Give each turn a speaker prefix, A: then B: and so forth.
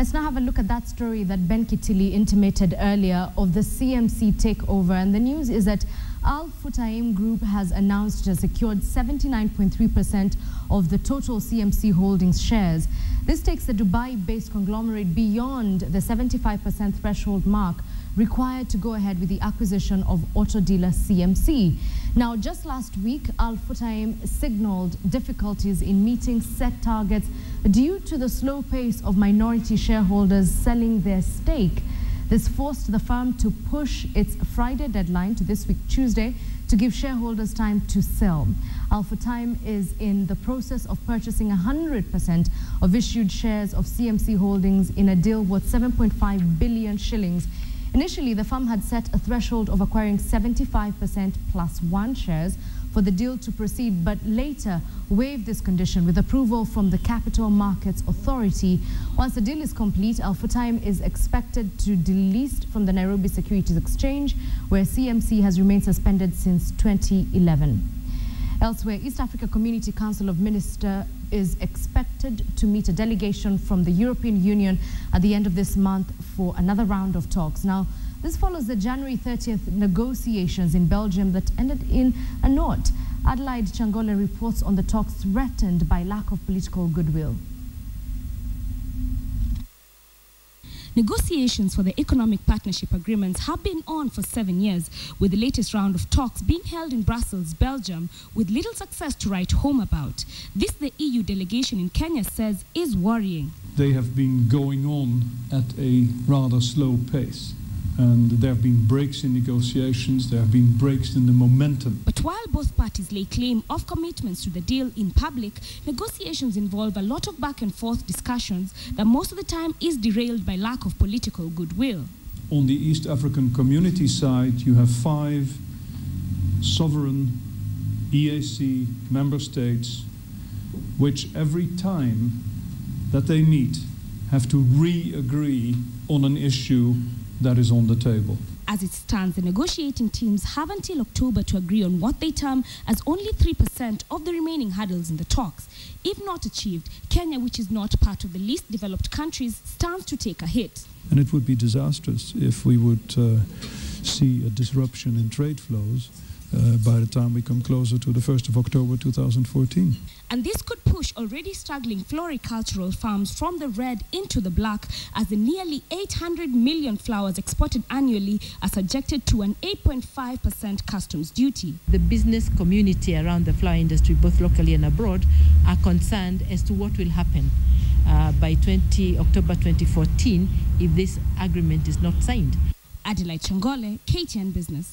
A: Let's now have a look at that story that Ben Kitili intimated earlier of the CMC takeover. And the news is that Al-futtaim Group has announced it has secured 79.3% of the total CMC Holdings shares. This takes the Dubai-based conglomerate beyond the 75% threshold mark required to go ahead with the acquisition of auto dealer CMC. Now, just last week, Al-futtaim signaled difficulties in meeting set targets due to the slow pace of minority shareholders selling their stake. This forced the firm to push its Friday deadline to this week, Tuesday, to give shareholders time to sell. Al-futtaim is in the process of purchasing 100% of issued shares of CMC Holdings in a deal worth 7.5 billion shillings. Initially, the firm had set a threshold of acquiring 75% plus one shares for the deal to proceed, but later waived this condition with approval from the Capital Markets Authority. Once the deal is complete, Al-futtaim is expected to delist from the Nairobi Securities Exchange, where CMC has remained suspended since 2011. Elsewhere, East Africa Community Council of Ministers is expected to meet a delegation from the European Union at the end of this month for another round of talks. Now, this follows the January 30th negotiations in Belgium that ended in a knot. Adelaide Changole reports on the talks threatened by lack of political goodwill.
B: Negotiations for the economic partnership agreements have been on for 7 years, with the latest round of talks being held in Brussels, Belgium, with little success to write home about. This, the EU delegation in Kenya says, is worrying.
C: They have been going on at a rather slow pace. And there have been breaks in negotiations, there have been breaks in the momentum.
B: But while both parties lay claim of commitments to the deal in public, negotiations involve a lot of back and forth discussions that most of the time is derailed by lack of political goodwill.
C: On the East African Community side, you have 5 sovereign EAC member states, which every time that they meet have to re-agree on an issue that is on the table.
B: As it stands, the negotiating teams have until October to agree on what they term as only 3% of the remaining hurdles in the talks. If not achieved, Kenya, which is not part of the least developed countries, stands to take a hit.
C: And it would be disastrous if we would see a disruption in trade flows by the time we come closer to the 1st of October 2014.
B: And this could push already struggling floricultural farms from the red into the black, as the nearly 800 million flowers exported annually are subjected to an 8.5% customs duty.
D: The business community around the flower industry, both locally and abroad, are concerned as to what will happen by October 2014 if this agreement is not signed.
B: Adelaide Changole, KTN Business.